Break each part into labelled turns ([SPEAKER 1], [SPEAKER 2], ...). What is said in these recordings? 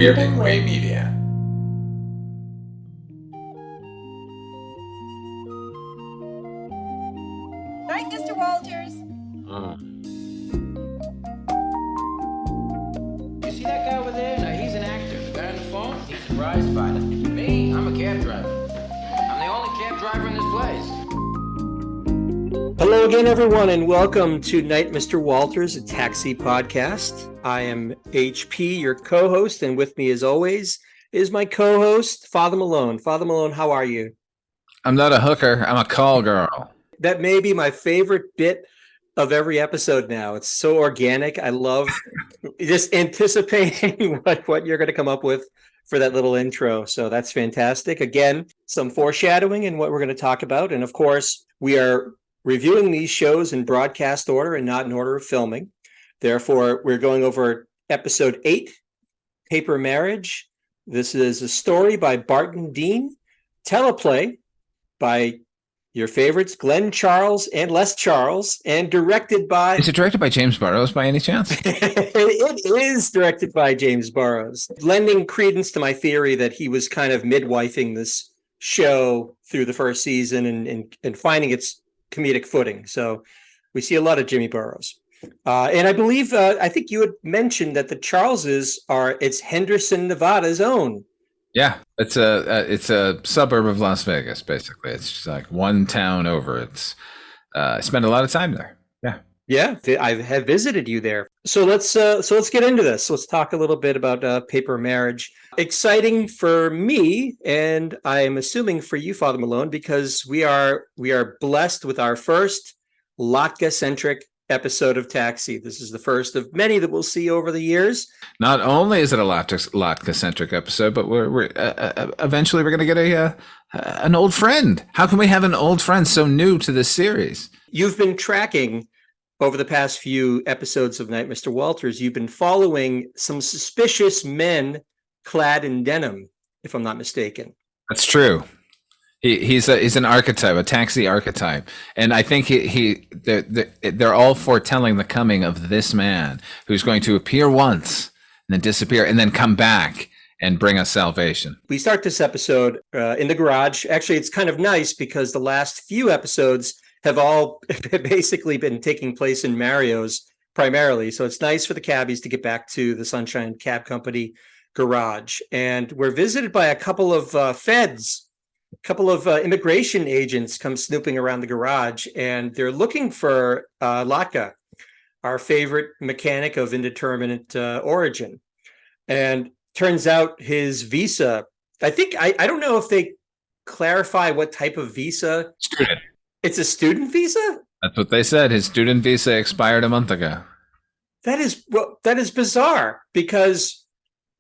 [SPEAKER 1] Weirding Way Media.
[SPEAKER 2] Night, Mr. Walters.
[SPEAKER 3] You see that guy over there? Now, he's an actor. The guy on the phone, he's a prize fighter. Me, I'm a cab driver. I'm the only cab driver in this place.
[SPEAKER 4] Hello again, everyone, and welcome to Night, Mr. Walters, a taxi podcast. I am HP, your co-host, and with me, as always, is my co-host, Father Malone. Father Malone, how are you?
[SPEAKER 1] I'm not a hooker. I'm a call girl.
[SPEAKER 4] That may be my favorite bit of every episode now. It's so organic. I love just anticipating what you're going to come up with for that little intro. So that's fantastic. Again, some foreshadowing in what we're going to talk about. And of course, we are reviewing these shows in broadcast order and not in order of filming. Therefore, we're going over episode 8, Paper Marriage. This is a story by Barton Dean, teleplay by your favorites, Glenn Charles and Les Charles, and directed by...
[SPEAKER 1] Is it directed by James Burrows by any chance?
[SPEAKER 4] It is directed by James Burrows, lending credence to my theory that he was kind of midwifing this show through the first season and finding its comedic footing. So we see a lot of Jimmy Burrows. And I believe, I think you had mentioned that the Charleses it's Henderson, Nevada's own.
[SPEAKER 1] Yeah, it's a suburb of Las Vegas, basically. It's just like one town over. I spent a lot of time there.
[SPEAKER 4] Yeah, I have visited you there. So let's get into this. Let's talk a little bit about Paper Marriage. Exciting for me, and I am assuming for you, Father Malone, because we are blessed with our first Latka-centric episode of Taxi. This is the first of many that we'll see over the years.
[SPEAKER 1] Not only is it a Latka-centric episode, but we're eventually we're going to get an old friend. How can we have an old friend so new to this series?
[SPEAKER 4] You've been tracking over the past few episodes of Night, Mr. Walters. You've been following some suspicious men clad in denim, if I'm not mistaken.
[SPEAKER 1] That's true. He's an archetype, a taxi archetype, and I think they're all foretelling the coming of this man who's going to appear once and then disappear and then come back and bring us salvation. We
[SPEAKER 4] start this episode in the garage. Actually, it's kind of nice because the last few episodes have all basically been taking place in Mario's primarily. So it's nice for the cabbies to get back to the Sunshine Cab Company garage. And we're visited by a couple of feds. A couple of immigration agents come snooping around the garage, and they're looking for Latka, our favorite mechanic of indeterminate origin. And turns out his visa, I don't know if they clarify what type of visa.
[SPEAKER 1] Student.
[SPEAKER 4] It's a student visa?
[SPEAKER 1] That's what they said. His student visa expired a month ago.
[SPEAKER 4] That is bizarre because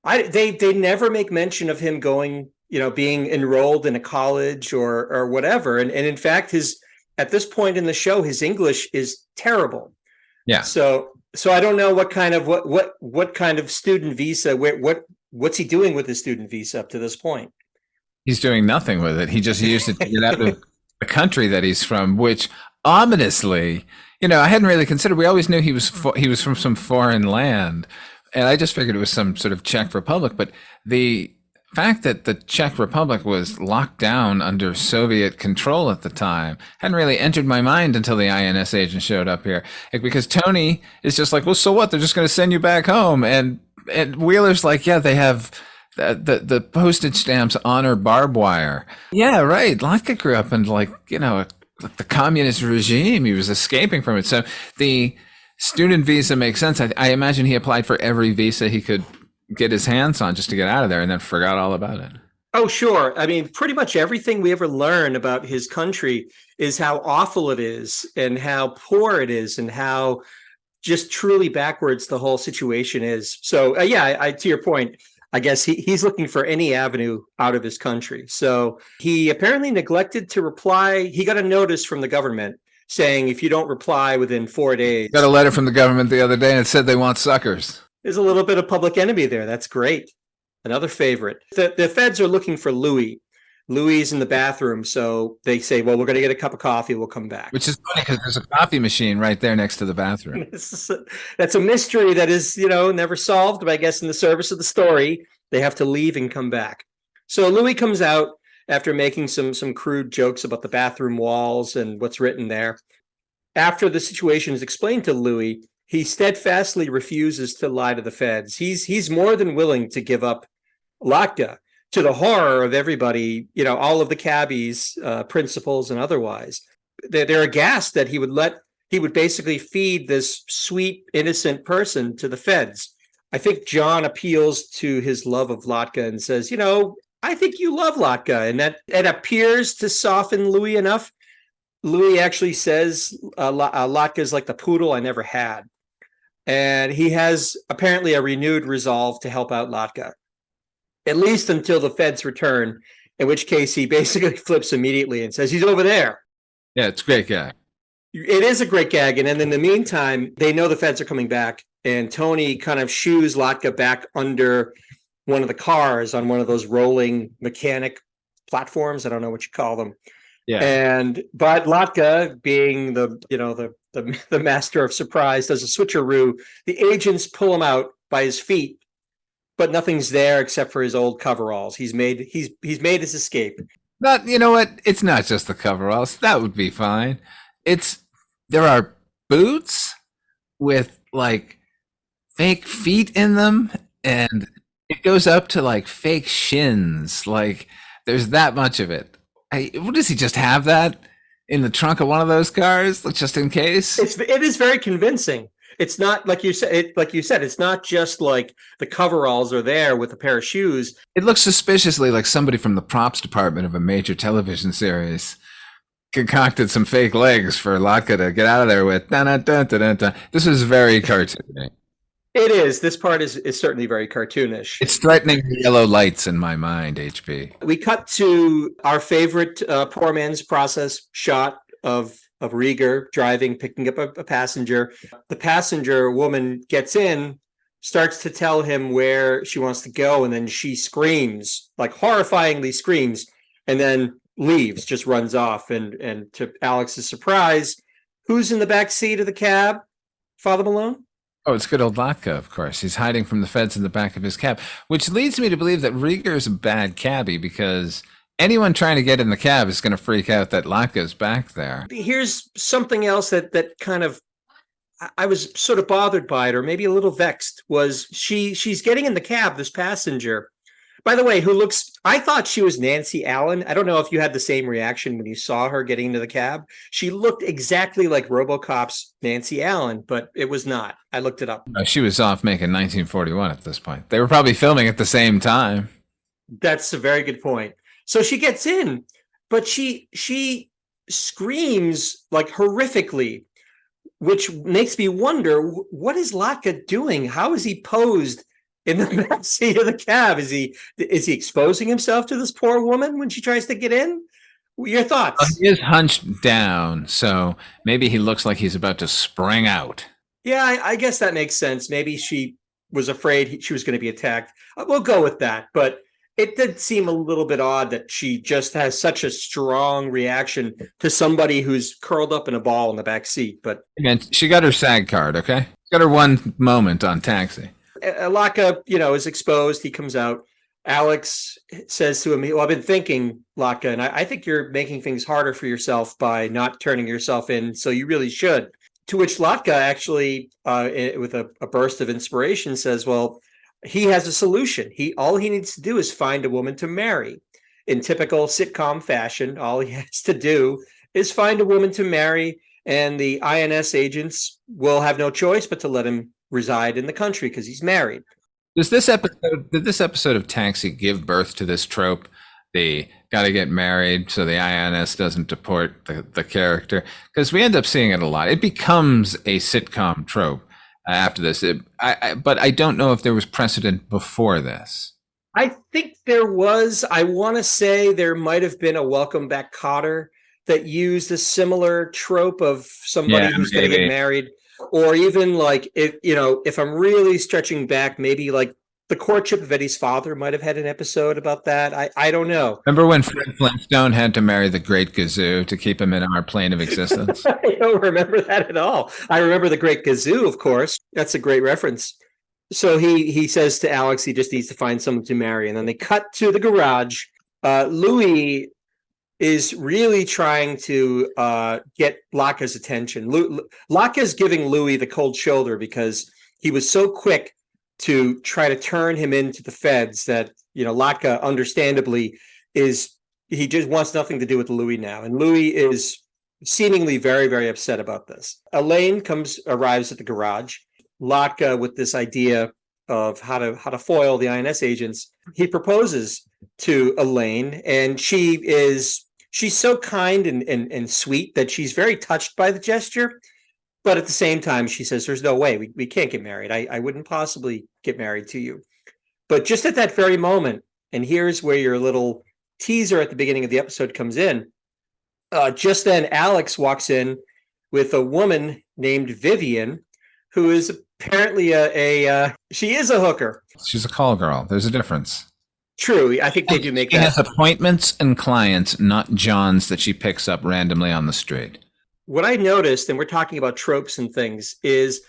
[SPEAKER 4] they never make mention of him going, being enrolled in a college or whatever. And in fact, at this point in the show, his English is terrible.
[SPEAKER 1] Yeah.
[SPEAKER 4] So I don't know what kind of student visa, what's he doing with his student visa up to this point?
[SPEAKER 1] He's doing nothing with it. He just used it to get out of the country that he's from, which ominously, I hadn't really considered. We always knew he was from some foreign land. And I just figured it was some sort of Czech Republic. But the fact that the Czech Republic was locked down under Soviet control at the time hadn't really entered my mind until the INS agent showed up here. Because Tony is just like, well, so what? They're just going to send you back home. And Wheeler's like, yeah, they have the postage stamps honor barbed wire. Yeah, right. Latka grew up in the communist regime. He was escaping from it. So the student visa makes sense. I imagine he applied for every visa he could get his hands on just to get out of there and then forgot all about it.
[SPEAKER 4] Oh, sure. I mean, pretty much everything we ever learn about his country is how awful it is and how poor it is and how just truly backwards the whole situation is. So, I to your point, I guess he's looking for any avenue out of his country. So he apparently neglected to reply. He got a notice from the government saying, if you don't reply within 4 days.
[SPEAKER 1] Got a letter from the government the other day and it said they want suckers.
[SPEAKER 4] There's a little bit of public enemy there. That's great. Another favorite. The feds are looking for Louis. Louis is in the bathroom, so they say, well, we're going to get a cup of coffee. We'll come back.
[SPEAKER 1] Which is funny because there's a coffee machine right there next to the bathroom.
[SPEAKER 4] That's a mystery that is, never solved, but I guess in the service of the story, They have to leave and come back. So Louis comes out after making some crude jokes about the bathroom walls and what's written there. After the situation is explained to Louis, he steadfastly refuses to lie to the feds. He's more than willing to give up Latka, to the horror of everybody, all of the cabbies, principals and otherwise. They're aghast that he would basically feed this sweet, innocent person to the feds. I think John appeals to his love of Latka and says, I think you love Latka. And that it appears to soften Louis enough. Louis actually says Latka is like the poodle I never had. And he has apparently a renewed resolve to help out Latka, at least until the feds return, in which case he basically flips immediately and says, he's over there.
[SPEAKER 1] Yeah, it's a great gag.
[SPEAKER 4] It is a great gag. And then in the meantime, they know the feds are coming back, and Tony kind of shoos Latka back under one of the cars on one of those rolling mechanic platforms. I don't know what you call them.
[SPEAKER 1] Yeah.
[SPEAKER 4] But Latka, being the master of surprise, does a switcheroo. The agents pull him out by his feet, but nothing's there except for his old coveralls. He's made his escape.
[SPEAKER 1] Not, you know what? It's not just the coveralls. That would be fine. There are boots with like fake feet in them, and it goes up to like fake shins. Like there's that much of it. What does he just have that in the trunk of one of those cars, just in case?
[SPEAKER 4] It is very convincing. It's not like you said. It's not just like the coveralls are there with a pair of shoes.
[SPEAKER 1] It looks suspiciously like somebody from the props department of a major television series concocted some fake legs for Latka to get out of there with. Dun, dun, dun, dun, dun. This is very cartoony.
[SPEAKER 4] It is. This part is certainly very cartoonish.
[SPEAKER 1] It's threatening yellow lights in my mind, HP.
[SPEAKER 4] We cut to our favorite poor man's process shot of Rieger driving, picking up a passenger. The passenger woman gets in, starts to tell him where she wants to go, and then she screams, like horrifyingly screams, and then leaves, just runs off. And to Alex's surprise, who's in the back seat of the cab? Father Malone?
[SPEAKER 1] Oh, it's good old Latka, of course. He's hiding from the feds in the back of his cab, which leads me to believe that Rieger is a bad cabbie, because anyone trying to get in the cab is going to freak out that Latka's back there.
[SPEAKER 4] Here's something else that kind of, I was sort of bothered by it, or maybe a little vexed, was she's getting in the cab, this passenger, by the way, I thought she was Nancy Allen. I don't know if you had the same reaction when you saw her getting into the cab. She looked exactly like RoboCop's Nancy Allen, but it was not. I looked it up.
[SPEAKER 1] She was off making 1941 at this point. They were probably filming at the same time.
[SPEAKER 4] That's a very good point. So she gets in, but she screams like horrifically, which makes me wonder, what is Latka doing? How is he posed in the back seat of the cab? Is he exposing himself to this poor woman when she tries to get in? Your thoughts?
[SPEAKER 1] He is hunched down, so maybe he looks like he's about to spring out.
[SPEAKER 4] Yeah, I guess that makes sense. Maybe she was afraid she was going to be attacked. We'll go with that. But it did seem a little bit odd that she just has such a strong reaction to somebody who's curled up in a ball in the back seat. But
[SPEAKER 1] again, she got her SAG card, okay? She got her one moment on Taxi.
[SPEAKER 4] Latka, is exposed. He comes out. Alex says to him, well, I've been thinking, Latka, and I think you're making things harder for yourself by not turning yourself in, so you really should. To which Latka actually, with a burst of inspiration, says, well, he has a solution. All he needs to do is find a woman to marry. In typical sitcom fashion, all he has to do is find a woman to marry, and the INS agents will have no choice but to let him reside in the country because he's married.
[SPEAKER 1] Did this episode of Taxi give birth to this trope? They got to get married so the INS doesn't deport the character, because we end up seeing it a lot. It becomes a sitcom trope after this. But I don't know if there was precedent before this.
[SPEAKER 4] I think there was. I want to say there might have been a Welcome Back, Kotter that used a similar trope of somebody who's going to get married. Or even like, if I'm really stretching back, maybe like the courtship of Eddie's father might have had an episode about that. I don't know.
[SPEAKER 1] Remember when Fred Flintstone had to marry the Great Gazoo to keep him in our plane of existence?
[SPEAKER 4] I don't remember that at all. I remember the Great Gazoo, of course. That's a great reference. So he says to Alex he just needs to find someone to marry, and then they cut to the garage. Louis is really trying to get Latka's attention. Latka's giving Louis the cold shoulder because he was so quick to try to turn him into the feds that, Latka understandably he just wants nothing to do with Louis now. And Louis is seemingly very, very upset about this. Elaine arrives at the garage. Latka, with this idea of how to foil the INS agents, he proposes to Elaine, and she's so kind and sweet that she's very touched by the gesture. But at the same time, she says, there's no way we can't get married. I wouldn't possibly get married to you. But just at that very moment, and here's where your little teaser at the beginning of the episode comes in. Just then, Alex walks in with a woman named Vivian, who is apparently she is a hooker.
[SPEAKER 1] She's a call girl. There's a difference.
[SPEAKER 4] True. I think they do make
[SPEAKER 1] that. She
[SPEAKER 4] has
[SPEAKER 1] appointments and clients, not Johns that she picks up randomly on the street.
[SPEAKER 4] What I noticed, and we're talking about tropes and things, is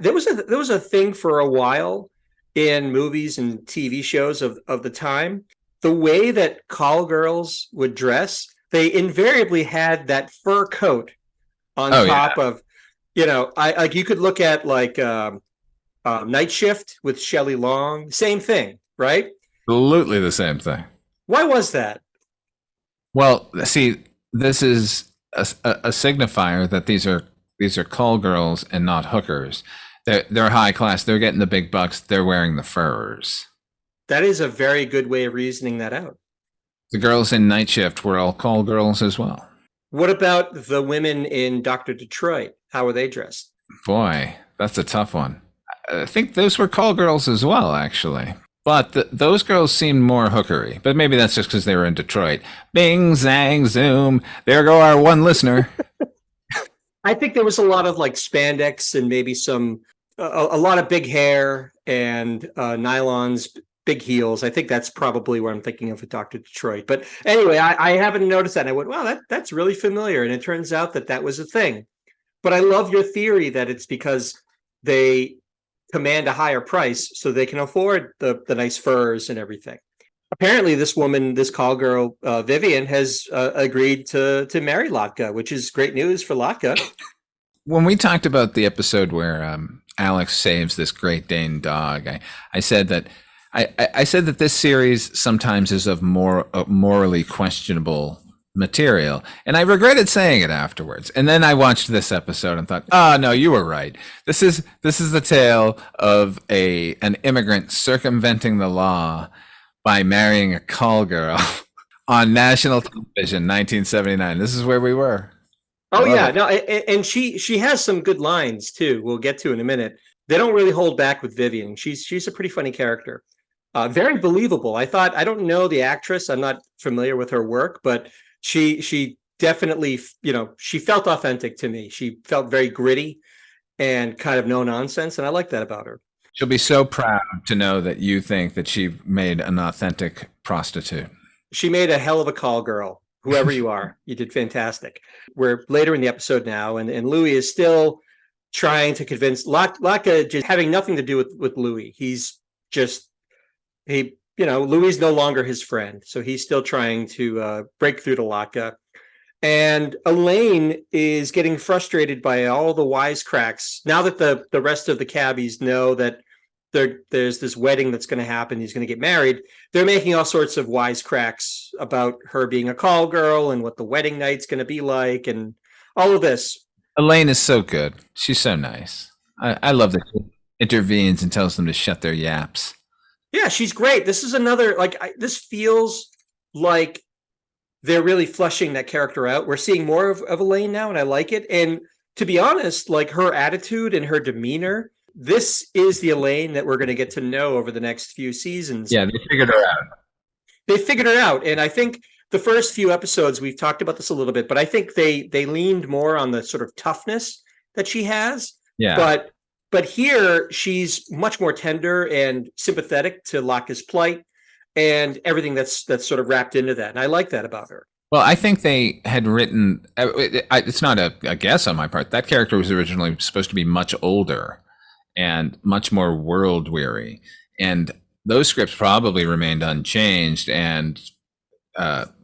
[SPEAKER 4] there was a thing for a while in movies and TV shows of the time. The way that call girls would dress, they invariably had that fur coat on top of, you could look at Night Shift with Shelley Long, same thing, right?
[SPEAKER 1] Absolutely the same thing.
[SPEAKER 4] Why was that?
[SPEAKER 1] Well, see, this is a signifier that these are call girls and not hookers. They're high class. They're getting the big bucks. They're wearing the furs.
[SPEAKER 4] That is a very good way of reasoning that out.
[SPEAKER 1] The girls in Night Shift were all call girls as well.
[SPEAKER 4] What about the women in Dr. Detroit? How were they dressed?
[SPEAKER 1] Boy, that's a tough one. I think those were call girls as well, actually. But those girls seemed more hookery. But maybe that's just because they were in Detroit. Bing, zang, zoom. There go our one listener.
[SPEAKER 4] I think there was a lot of spandex and maybe a lot of big hair and nylons, big heels. I think that's probably what I'm thinking of with Dr. Detroit. But anyway, I haven't noticed that. And I went, wow, that's really familiar. And it turns out that was a thing. But I love your theory that it's because they command a higher price so they can afford the nice furs and everything. Apparently, this woman, this call girl, Vivian, has agreed to marry Latka, which is great news for Latka.
[SPEAKER 1] When we talked about the episode where Alex saves this Great Dane dog, I said that I said that this series sometimes is of more morally questionable material, and I regretted saying it afterwards. And then I watched this episode and thought, "Oh no, you were right. This is the tale of an immigrant circumventing the law by marrying a call girl on national television, 1979. This is where we were."
[SPEAKER 4] Oh yeah, no, and she has some good lines too. We'll get to in a minute. They don't really hold back with Vivian. She's a pretty funny character. Very believable. I don't know the actress. I'm not familiar with her work, but she definitely, she felt authentic to me. She felt very gritty and kind of no nonsense, and I like that about her.
[SPEAKER 1] She'll be so proud to know that you think that she made an authentic prostitute.
[SPEAKER 4] She made a hell of a call girl. Whoever you are, you did fantastic. We're later in the episode now, and Louis is still trying to convince Latka, just having nothing to do with Louis. Louis is no longer his friend, so he's still trying to break through to Latka. And Elaine is getting frustrated by all the wisecracks. Now that the rest of the cabbies know that there's this wedding that's going to happen, he's going to get married, they're making all sorts of wisecracks about her being a call girl and what the wedding night's going to be like and all of this.
[SPEAKER 1] Elaine is so good. She's so nice. I love that she intervenes and tells them to shut their yaps.
[SPEAKER 4] Yeah, she's great. This is another, this feels like they're really fleshing that character out. We're seeing more of Elaine now, and I like it. And to be honest, her attitude and her demeanor, this is the Elaine that we're going to get to know over the next few seasons.
[SPEAKER 1] Yeah, they figured her out. And I think the first few episodes, we've talked about this a little bit, but I think they leaned more on the sort of toughness that she has. Yeah.
[SPEAKER 4] But here she's much more tender and sympathetic to Latka's plight and everything that's sort of wrapped into that. And I like that about her.
[SPEAKER 1] Well, I think they had written, it's not a guess on my part, that character was originally supposed to be much older. and much more world weary. And those scripts probably remained unchanged, and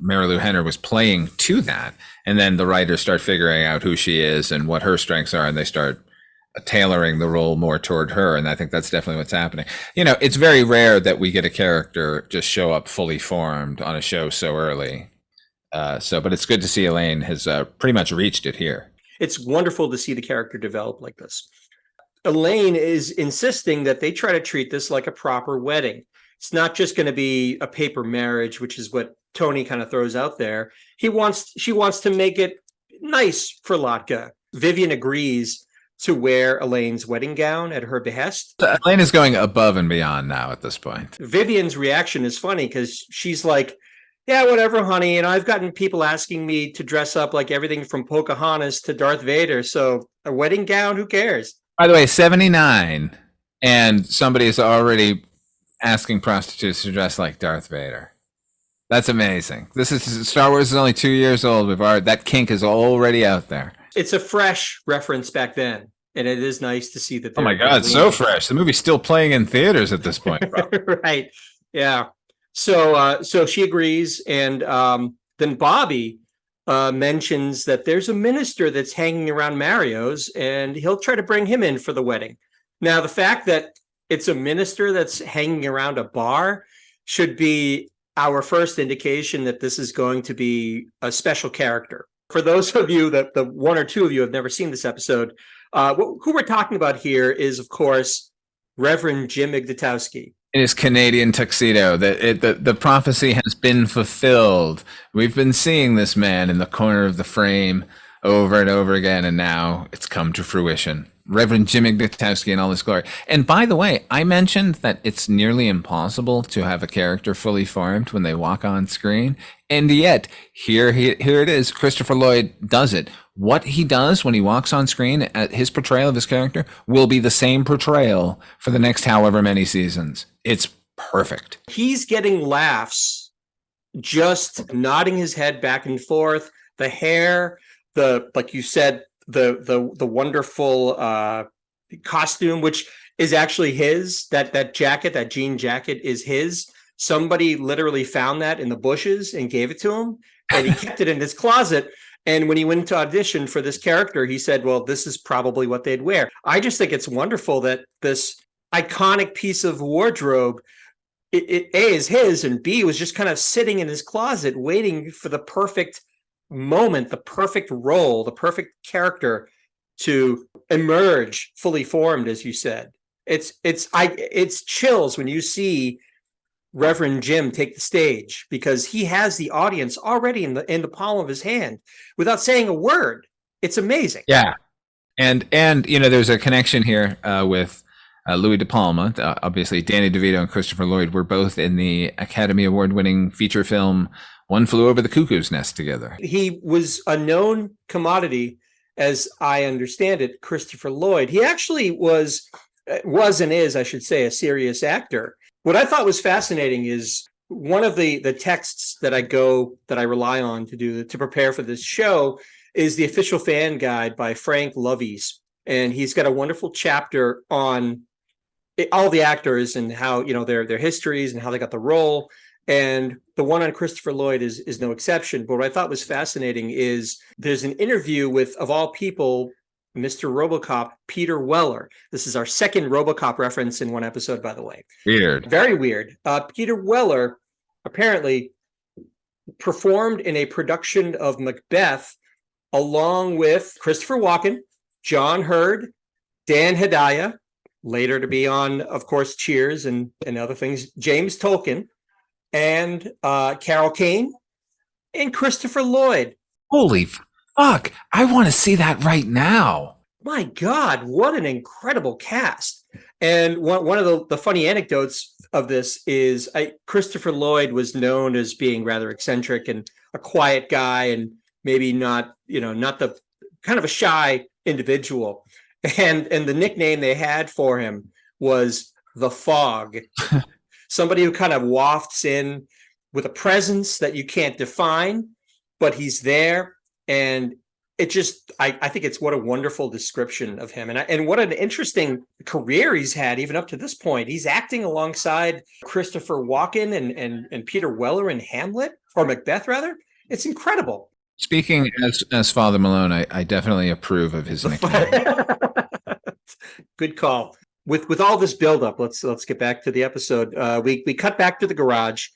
[SPEAKER 1] Mary Lou Henner was playing to that. And then the writers start figuring out who she is and what her strengths are, and they start tailoring the role more toward her. And I think that's definitely what's happening. It's very rare that we get a character just show up fully formed on a show so early. But it's good to see Elaine has pretty much reached it here.
[SPEAKER 4] It's wonderful to see the character develop like this. Elaine is insisting that they try to treat this like a proper wedding. It's not just going to be a paper marriage, which is what Tony kind of throws out there. She wants to make it nice for Latka. Vivian agrees to wear Elaine's wedding gown at her behest.
[SPEAKER 1] Elaine is going above and beyond now at this point.
[SPEAKER 4] Vivian's reaction is funny because she's like, yeah, whatever, honey. I've gotten people asking me to dress up like everything from Pocahontas to Darth Vader. So a wedding gown, who cares?
[SPEAKER 1] By the way, 79, and somebody is already asking prostitutes to dress like Darth Vader. That's amazing. Star Wars is only 2 years old. That kink is already out there.
[SPEAKER 4] It's a fresh reference back then, and it is nice to see that.
[SPEAKER 1] Oh my God, so fresh. The movie's still playing in theaters at this point.
[SPEAKER 4] Right. Yeah. So she agrees, and then Bobby mentions that there's a minister that's hanging around Mario's, and he'll try to bring him in for the wedding. Now, the fact that it's a minister that's hanging around a bar should be our first indication that this is going to be a special character. For those of you that the one or two of you have never seen this episode, who we're talking about here is, of course, Reverend Jim Ignatowski.
[SPEAKER 1] In his Canadian tuxedo. The prophecy has been fulfilled. We've been seeing this man in the corner of the frame over and over again, and now it's come to fruition. Reverend Jim Ignatowski in all his glory. And by the way, I mentioned that it's nearly impossible to have a character fully formed when they walk on screen. And yet, here it is. Christopher Lloyd does it. What he does when he walks on screen, his portrayal of his character will be the same portrayal for the next however many seasons. It's perfect. He's
[SPEAKER 4] getting laughs, just nodding his head back and forth. The hair, like you said, the wonderful costume, which is actually his. That jacket, that jean jacket, is his. Somebody literally found that in the bushes and gave it to him, and he kept it in his closet. And when he went to audition for this character, he said, well, this is probably what they'd wear. I just think it's wonderful that this iconic piece of wardrobe, A, is his, and B, was just kind of sitting in his closet waiting for the perfect moment, the perfect role, the perfect character to emerge fully formed, as you said. It's chills when you see Reverend Jim take the stage, because he has the audience already in the palm of his hand without saying a word. It's amazing.
[SPEAKER 1] Yeah. And there's a connection here with Louis De Palma. Obviously, Danny DeVito and Christopher Lloyd were both in the Academy Award-winning feature film One Flew Over the Cuckoo's Nest together.
[SPEAKER 4] He was a known commodity, as I understand it, Christopher Lloyd. He actually was and is, I should say, a serious actor. What I thought was fascinating is one of the texts that I rely on to prepare for this show is the official fan guide by Frank Lovies. And he's got a wonderful chapter on all the actors and how, their histories and how they got the role. And the one on Christopher Lloyd is no exception. But what I thought was fascinating is there's an interview with, of all people, Mr. RoboCop, Peter Weller. This is our second RoboCop reference in one episode, by the way.
[SPEAKER 1] Weird.
[SPEAKER 4] Very weird. Peter Weller apparently performed in a production of Macbeth along with Christopher Walken, John Hurd, Dan Hedaya, later to be on, of course, Cheers and other things, James Tolkien, and Carol Kane, and Christopher Lloyd.
[SPEAKER 1] Holy fuck, I want to see that right now.
[SPEAKER 4] My God, what an incredible cast. And one of the funny anecdotes of this is Christopher Lloyd was known as being rather eccentric and a quiet guy, and maybe not the kind of a shy individual. And the nickname they had for him was the Fog. Somebody who kind of wafts in with a presence that you can't define, but he's there. And it just I think it's what a wonderful description of him, and what an interesting career he's had even up to this point. He's acting alongside Christopher Walken and Peter Weller in Hamlet, or Macbeth rather. It's incredible.
[SPEAKER 1] Speaking as Father Malone, I definitely approve of his nickname.
[SPEAKER 4] Good call. With all this buildup, let's get back to the episode. We cut back to the garage.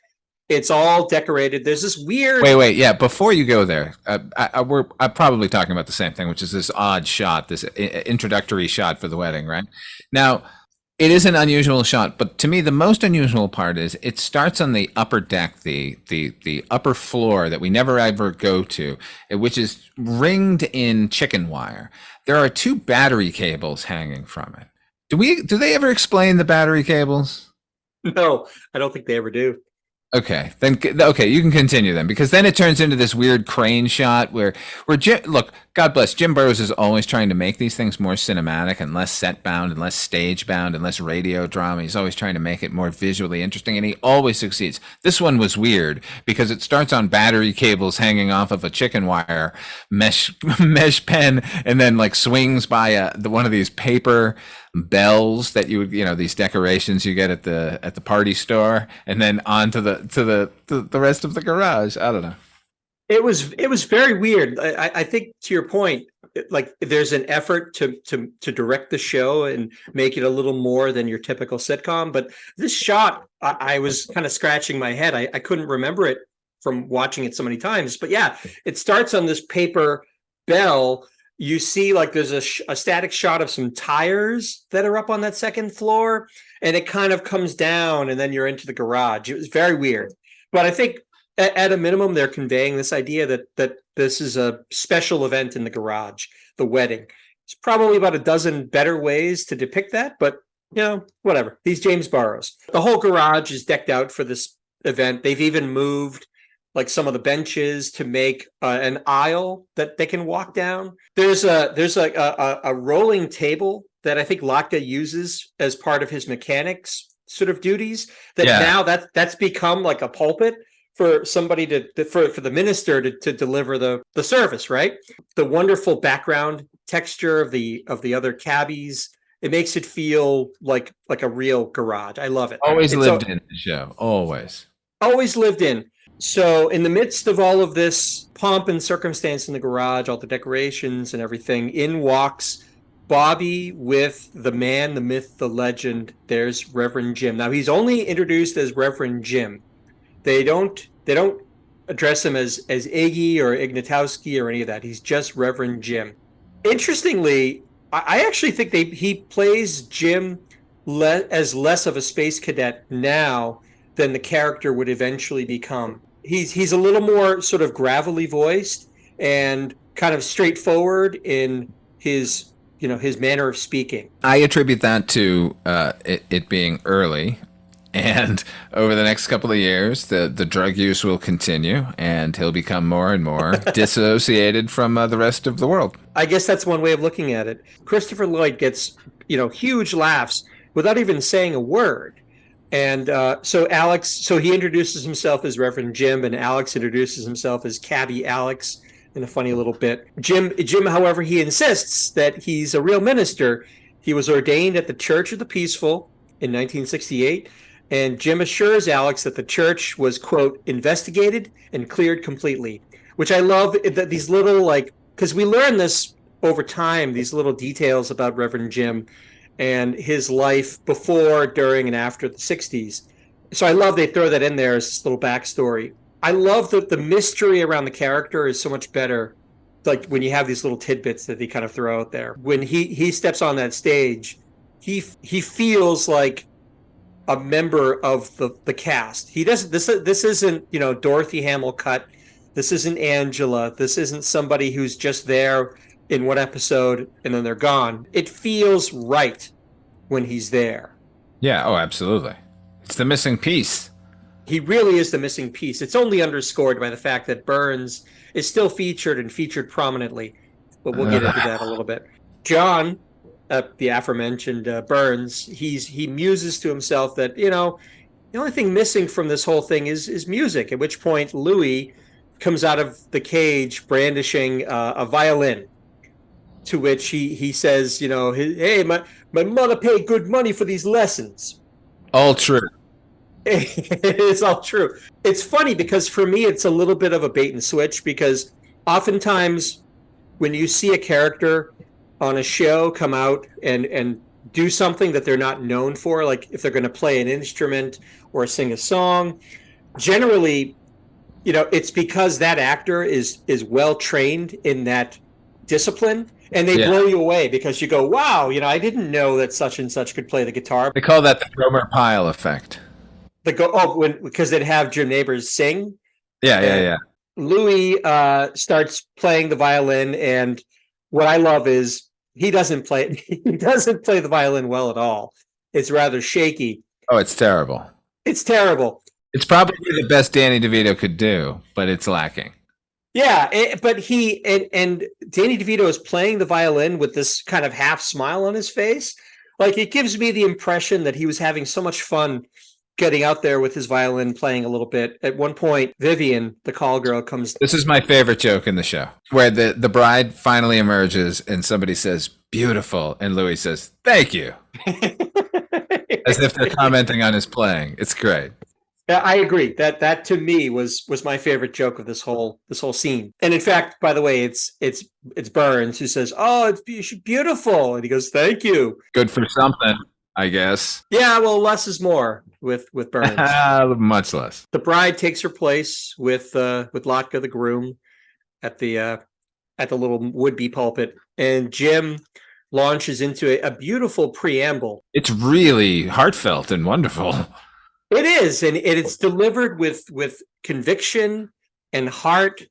[SPEAKER 4] It's all decorated. There's this weird.
[SPEAKER 1] Wait, yeah. Before you go there, I'm probably talking about the same thing, which is this odd shot, this introductory shot for the wedding, right? Now, it is an unusual shot, but to me, the most unusual part is it starts on the upper deck, the upper floor that we never ever go to, which is ringed in chicken wire. There are 2 battery cables hanging from it. Do they ever explain the battery cables?
[SPEAKER 4] No, I don't think they ever do.
[SPEAKER 1] Okay, you can continue then, because then it turns into this weird crane shot where Jim, look, God bless, Jim Burrows is always trying to make these things more cinematic and less set bound and less stage bound and less radio drama. He's always trying to make it more visually interesting, and he always succeeds. This one was weird because it starts on battery cables hanging off of a chicken wire mesh pen, and then like swings by one of these paper bells that these decorations you get at the party store, and then on to the rest of the garage. I don't know.
[SPEAKER 4] It was very weird. I think to your point, like there's an effort to direct the show and make it a little more than your typical sitcom. But this shot, I was kind of scratching my head. I couldn't remember it from watching it so many times. But yeah, it starts on this paper bell. You see like there's a static shot of some tires that are up on that second floor, and it kind of comes down, and then you're into the garage. It was very weird. But I think at a minimum, they're conveying this idea that this is a special event in the garage, the wedding. There's probably about a dozen better ways to depict that, but whatever. He's James Burrows. The whole garage is decked out for this event. They've even moved like some of the benches to make an aisle that they can walk down. There's a rolling table that I think Latka uses as part of his mechanics sort of duties. Now that's become like a pulpit for somebody for the minister to deliver the service, right? The wonderful background texture of the other cabbies, it makes it feel like a real garage. I love it.
[SPEAKER 1] Always lived in the show. Always
[SPEAKER 4] lived in. So in the midst of all of this pomp and circumstance in the garage, all the decorations and everything, in walks Bobby with the man, the myth, the legend. There's Reverend Jim. Now he's only introduced as Reverend Jim. They don't address him as Iggy or Ignatowski or any of that. He's just Reverend Jim. Interestingly, I actually think he plays Jim as less of a space cadet now than the character would eventually become. He's a little more sort of gravelly voiced and kind of straightforward in his manner of speaking.
[SPEAKER 1] I attribute that to it being early. And over the next couple of years, the drug use will continue, and he'll become more and more dissociated from the rest of the world.
[SPEAKER 4] I guess that's one way of looking at it. Christopher Lloyd gets, huge laughs without even saying a word. And so he introduces himself as Reverend Jim, and Alex introduces himself as Cabby Alex in a funny little bit. Jim, however, he insists that he's a real minister. He was ordained at the Church of the Peaceful in 1968. And Jim assures Alex that the church was, quote, investigated and cleared completely, which I love that these little, because we learn this over time, these little details about Reverend Jim and his life before, during, and after the 60s. So I love they throw that in there as this little backstory. I love that the mystery around the character is so much better, like when you have these little tidbits that they kind of throw out there. When he steps on that stage, he feels like a member of the cast. He doesn't. This isn't Dorothy Hamill cut. This isn't Angela. This isn't somebody who's just there in one episode and then they're gone. It feels right when he's there.
[SPEAKER 1] Yeah. Oh, absolutely. It's the missing piece.
[SPEAKER 4] He really is the missing piece. It's only underscored by the fact that Burns is still featured prominently, but we'll get into that a little bit. John, the aforementioned Burns, he muses to himself that the only thing missing from this whole thing is music. At which point Louis, comes out of the cage brandishing a violin, to which he says, hey, my mother paid good money for these lessons.
[SPEAKER 1] All true.
[SPEAKER 4] It is all true. It's funny because for me, it's a little bit of a bait and switch, because oftentimes when you see a character on a show come out and do something that they're not known for, like if they're going to play an instrument or sing a song, generally, it's because that actor is well trained in that discipline, and they blow you away because you go, wow, I didn't know that such and such could play the guitar.
[SPEAKER 1] They call that the Gomer Pyle effect.
[SPEAKER 4] Because they'd have Jim Nabors sing.
[SPEAKER 1] Yeah.
[SPEAKER 4] Louis starts playing the violin, and what I love is he doesn't play the violin well at all. It's rather shaky.
[SPEAKER 1] Oh, it's terrible.
[SPEAKER 4] It's terrible.
[SPEAKER 1] It's probably the best Danny DeVito could do, but it's lacking.
[SPEAKER 4] Yeah, but he and Danny DeVito is playing the violin with this kind of half smile on his face. Like, it gives me the impression that he was having so much fun getting out there with his violin, playing a little bit. At one point, Vivian, the call girl, comes.
[SPEAKER 1] This is my favorite joke in the show, where the bride finally emerges and somebody says, beautiful. And Louis says, thank you. As if they're commenting on his playing. It's great.
[SPEAKER 4] I agree. That to me was my favorite joke of this whole scene. And in fact, by the way, it's Burns who says, "Oh, it's beautiful," and he goes, "Thank you."
[SPEAKER 1] Good for something, I guess.
[SPEAKER 4] Yeah, well, less is more with Burns.
[SPEAKER 1] Much less.
[SPEAKER 4] The bride takes her place with Latka, the groom, at the little would-be pulpit, and Jim launches into a beautiful preamble.
[SPEAKER 1] It's really heartfelt and wonderful.
[SPEAKER 4] It is, and it's delivered with conviction and heart,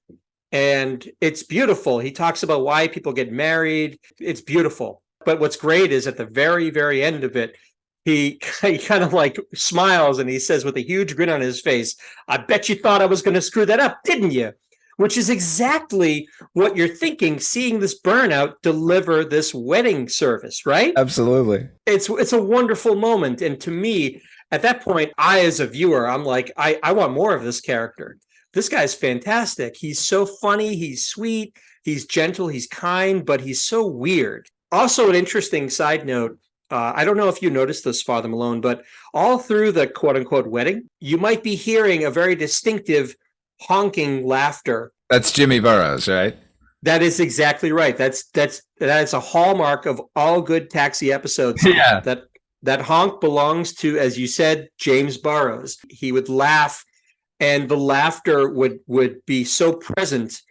[SPEAKER 4] and it's beautiful. He talks about why people get married. It's beautiful. But what's great is at the very, very end of it, he kind of like smiles and he says with a huge grin on his face, "I bet you thought I was going to screw that up, didn't you?" Which is exactly what you're thinking, seeing this burnout deliver this wedding service, right?
[SPEAKER 1] Absolutely.
[SPEAKER 4] It's a wonderful moment. And to me, at that point, I, as a viewer, I'm like, I want more of this character. This guy's fantastic. He's so funny. He's sweet. He's gentle. He's kind, but he's so weird. Also, an interesting side note. I don't know if you noticed this, Father Malone, but all through the quote unquote wedding, you might be hearing a very distinctive honking laughter.
[SPEAKER 1] That's Jimmy Burrows, right?
[SPEAKER 4] That is exactly right. That's a hallmark of all good Taxi episodes.
[SPEAKER 1] Yeah.
[SPEAKER 4] That honk belongs to, as you said, James Burrows. He would laugh, and the laughter would be so present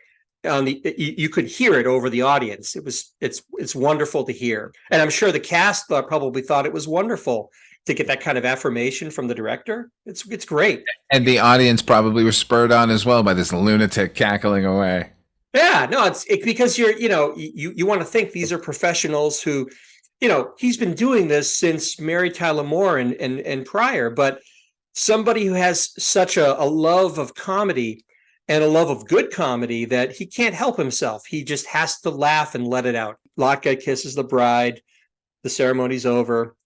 [SPEAKER 4] on you could hear it over the audience. It's wonderful to hear, and I'm sure the cast probably thought it was wonderful to get that kind of affirmation from the director. It's great,
[SPEAKER 1] and the audience probably was spurred on as well by this lunatic cackling away.
[SPEAKER 4] Yeah, no, it's because you want to think these are professionals who. He's been doing this since Mary Tyler Moore and prior, but somebody who has such a love of comedy and a love of good comedy that he can't help himself. He just has to laugh and let it out. Latka kisses the bride. The ceremony's over.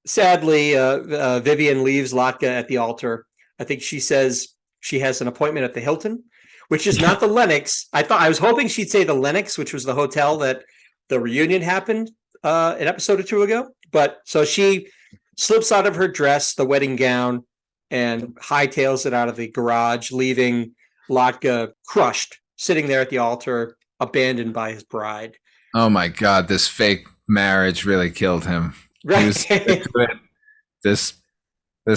[SPEAKER 4] Sadly, Vivian leaves Latka at the altar. I think she says she has an appointment at the Hilton, which is not the Lenox. I was hoping she'd say the Lenox, which was the hotel that the reunion happened an episode or two ago. But so she slips out of her dress, the wedding gown, and hightails it out of the garage, leaving Latka crushed, sitting there at the altar, abandoned by his bride.
[SPEAKER 1] Oh my God, this fake marriage really killed him.
[SPEAKER 4] Right.
[SPEAKER 1] This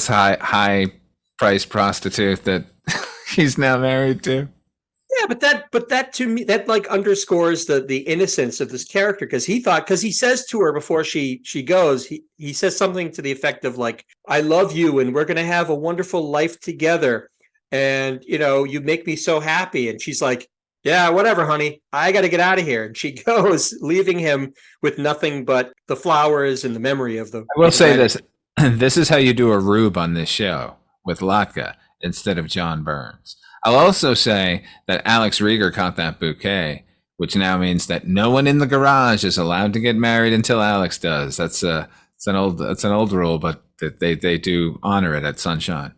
[SPEAKER 1] high price prostitute that he's now married to.
[SPEAKER 4] Yeah, but that to me, that like underscores the innocence of this character, because he says to her before she goes, he says something to the effect of like, "I love you and we're going to have a wonderful life together. And, you make me so happy." And she's like, "Yeah, whatever, honey, I got to get out of here." And she goes, leaving him with nothing but the flowers and the memory of the.
[SPEAKER 1] I will say this. This is how you do a rube on this show with Latka instead of John Burns. I'll also say that Alex Rieger caught that bouquet, which now means that no one in the garage is allowed to get married until Alex does. That's an old rule, but they do honor it at Sunshine.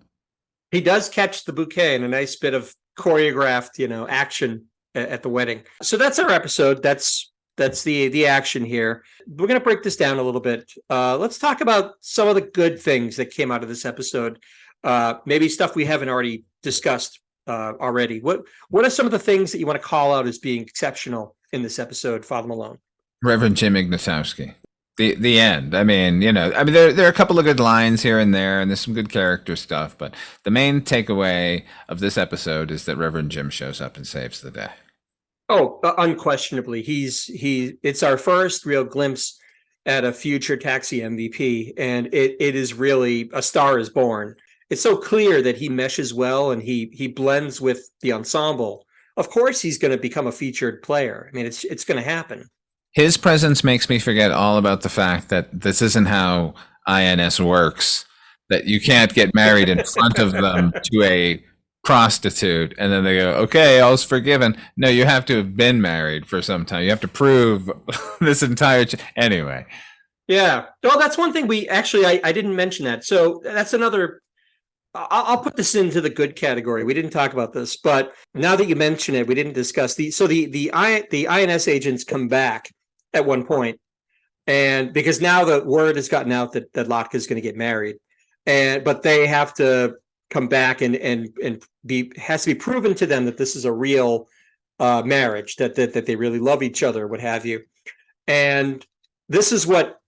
[SPEAKER 4] He does catch the bouquet in a nice bit of choreographed, action at the wedding. So that's our episode. That's the action here. We're going to break this down a little bit. Let's talk about some of the good things that came out of this episode. Maybe stuff we haven't already discussed already. What are some of the things that you want to call out as being exceptional in this episode, Father Malone?
[SPEAKER 1] Reverend Jim Ignatowski. The end. I mean, there are a couple of good lines here and there, and there's some good character stuff, but the main takeaway of this episode is that Reverend Jim shows up and saves the day.
[SPEAKER 4] Oh, unquestionably. It's our first real glimpse at a future Taxi MVP, and it is really a star is born. It's so clear that he meshes well and he blends with the ensemble. Of course, he's going to become a featured player. I mean, it's going to happen.
[SPEAKER 1] His presence makes me forget all about the fact that this isn't how INS works, that you can't get married in front of them to a prostitute and then they go, okay, all's forgiven. No, you have to have been married for some time. You have to prove this entire anyway.
[SPEAKER 4] Yeah. Well, that's one thing I didn't mention that. So that's another. I'll put this into the good category. We didn't talk about this, but now that you mention it, we didn't discuss the INS agents come back at one point, and because now the word has gotten out that Latka is going to get married, but they have to come back and has to be proven to them that this is a real marriage, that they really love each other, what have you, and this is what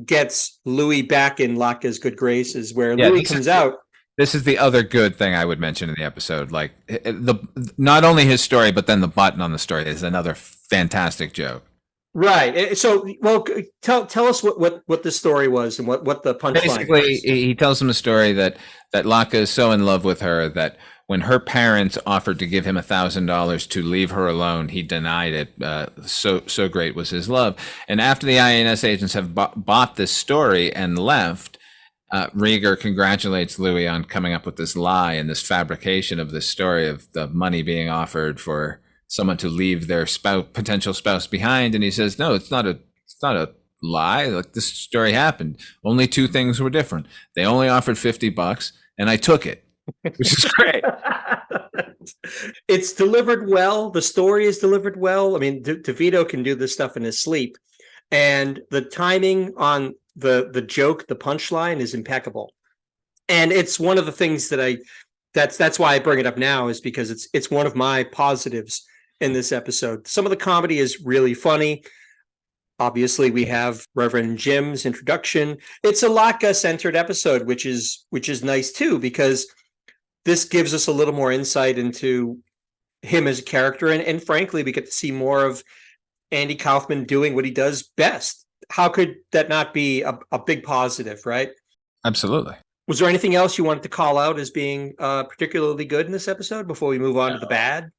[SPEAKER 4] gets Louis back in Latka's good graces, where Louis comes out.
[SPEAKER 1] This is the other good thing I would mention in the episode. Like not only his story, but then the button on the story is another fantastic joke.
[SPEAKER 4] Right. So, well, tell us what the story was and what the punchline was.
[SPEAKER 1] Basically, he tells him a story that Latka is so in love with her that when her parents offered to give him $1,000 to leave her alone, he denied it. So great was his love. And after the INS agents have bought this story and left, Rieger congratulates Louis on coming up with this lie and this fabrication of this story of the money being offered for someone to leave their potential spouse behind. And he says, no, it's not a lie. Like, this story happened. Only two things were different. They only offered $50 and I took it, which is great.
[SPEAKER 4] It's delivered well. The story is delivered well. I mean, DeVito can do this stuff in his sleep, and the timing on the joke, the punchline, is impeccable. And it's one of the things that's why I bring it up now, is because it's one of my positives in this episode. Some of the comedy is really funny. Obviously, we have Reverend Jim's introduction. It's a Latka-centered episode, which is nice too, because this gives us a little more insight into him as a character, and frankly, we get to see more of Andy Kaufman doing what he does best. How could that not be a big positive, right?
[SPEAKER 1] Absolutely.
[SPEAKER 4] Was there anything else you wanted to call out as being particularly good in this episode before we move on to the bad?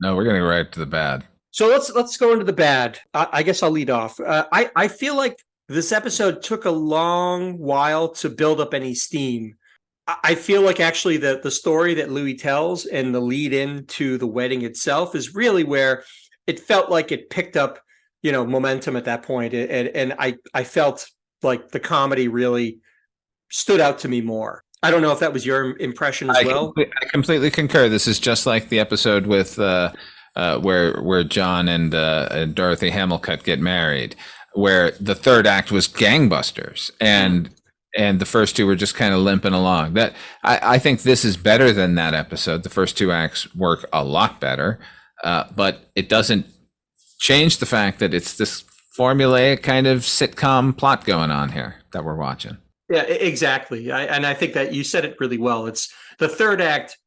[SPEAKER 1] No, we're going to go right to the bad.
[SPEAKER 4] So let's go into the bad. I guess I'll lead off. I feel like this episode took a long while to build up any steam. I feel like actually the story that Louis tells and the lead into the wedding itself is really where it felt like it picked up, momentum at that point. And I felt like the comedy really stood out to me more. I don't know if that was your impression as well.
[SPEAKER 1] I completely concur. This is just like the episode with where John and Dorothy Hamilcutt get married, where the third act was gangbusters, and the first two were just kind of limping along. That I think this is better than that episode. The first two acts work a lot better, but it doesn't change the fact that it's this formulaic kind of sitcom plot going on here that we're watching.
[SPEAKER 4] Yeah, exactly. And I think that you said it really well. It's the third act,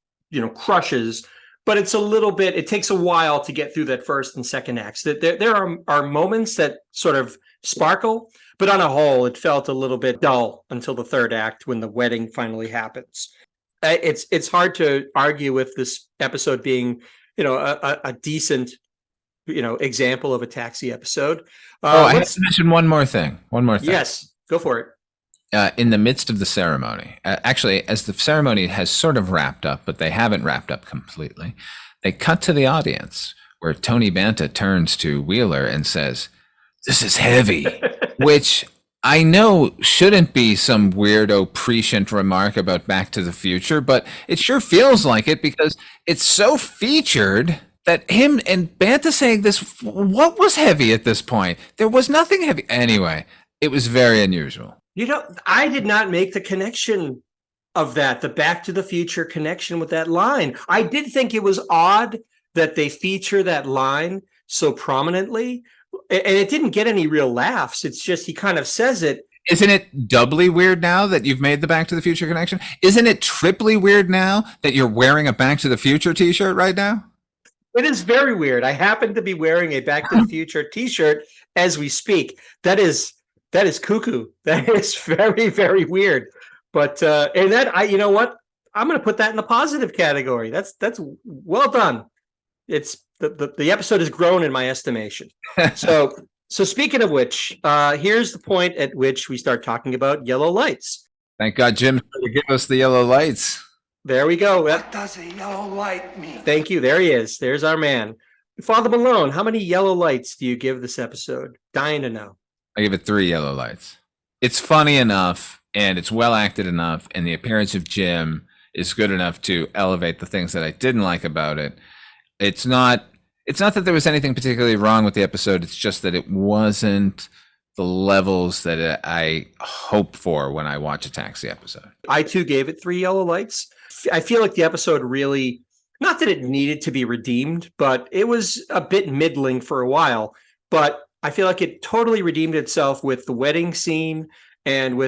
[SPEAKER 4] crushes, but it's a little bit, it takes a while to get through that first and second acts. There are moments that sort of sparkle, but on a whole, it felt a little bit dull until the third act when the wedding finally happens. It's hard to argue with this episode being, a decent, example of a Taxi episode.
[SPEAKER 1] I have to mention one more thing.
[SPEAKER 4] Yes, go for it.
[SPEAKER 1] In the midst of the ceremony, actually, as the ceremony has sort of wrapped up, but they haven't wrapped up completely, they cut to the audience where Tony Banta turns to Wheeler and says, "This is heavy," which I know shouldn't be some weirdo prescient remark about Back to the Future, but it sure feels like it because it's so featured that him and Banta saying this, what was heavy at this point? There was nothing heavy. Anyway, it was very unusual.
[SPEAKER 4] I did not make the connection of that, the Back to the Future connection with that line. I did think it was odd that they feature that line so prominently, and it didn't get any real laughs. It's just he kind of says it.
[SPEAKER 1] Isn't it doubly weird now that you've made the Back to the Future connection? Isn't it triply weird now that you're wearing a Back to the Future t-shirt right now?
[SPEAKER 4] It is very weird. I happen to be wearing a Back to the Future t-shirt as we speak. That is cuckoo. That is very, very weird. But and that you know what? I'm going to put that in the positive category. That's well done. It's the episode has grown in my estimation. So speaking of which, here's the point at which we start talking about yellow lights.
[SPEAKER 1] Thank God Jim's going to give us the yellow lights.
[SPEAKER 4] There we go.
[SPEAKER 5] What does a yellow light mean?
[SPEAKER 4] Thank you. There he is. There's our man. Father Malone, how many yellow lights do you give this episode? Dying to know.
[SPEAKER 1] I give it 3 yellow lights. It's funny enough, and it's well acted enough, and the appearance of Jim is good enough to elevate the things that I didn't like about it. It's not that there was anything particularly wrong with the episode. It's just that it wasn't the levels that I hope for when I watch a Taxi episode.
[SPEAKER 4] I too gave it 3 yellow lights. I feel like the episode really, not that it needed to be redeemed, but it was a bit middling for a while. But I feel like it totally redeemed itself with the wedding scene and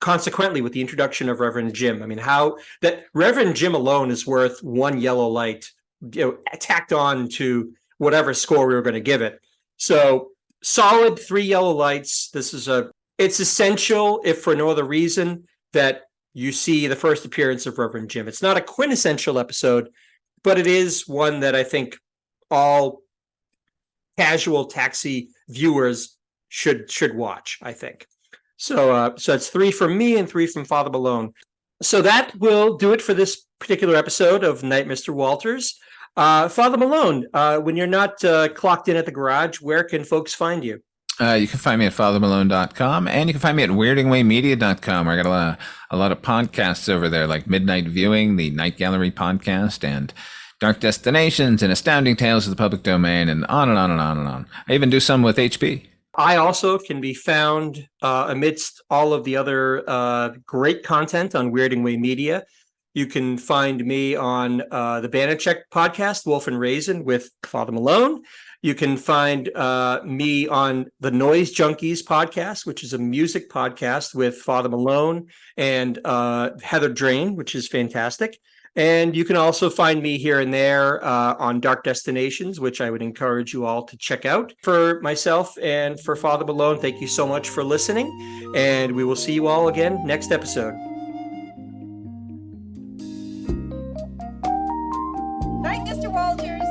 [SPEAKER 4] consequently with the introduction of Reverend Jim. I mean, how that Reverend Jim alone is worth 1 yellow light, tacked on to whatever score we were going to give it. So solid 3 yellow lights. It's essential, if for no other reason, that you see the first appearance of Reverend Jim. It's not a quintessential episode, but it is one that I think all casual Taxi viewers should watch, I think. So it's 3 from me and 3 from Father Malone. So that will do it for this particular episode of Night, Mr. Walters. Father Malone, when you're not clocked in at the garage, where can folks find you?
[SPEAKER 1] You can find me at fathermalone.com, and you can find me at weirdingwaymedia.com. I got a lot of podcasts over there, like Midnight Viewing, the Night Gallery podcast, and Dark Destinations, and Astounding Tales of the Public Domain, and on and on and on and on. I even do some with HP.
[SPEAKER 4] I also can be found amidst all of the other great content on Weirding Way Media. You can find me on the Banachek podcast, Wolf and Raisin, with Father Malone. You can find me on the Noise Junkies podcast, which is a music podcast with Father Malone and Heather Drain, which is fantastic. And you can also find me here and there on Dark Destinations, which I would encourage you all to check out. For myself and for Father Malone, thank you so much for listening. And we will see you all again next episode.
[SPEAKER 2] Night, Mr. Walters.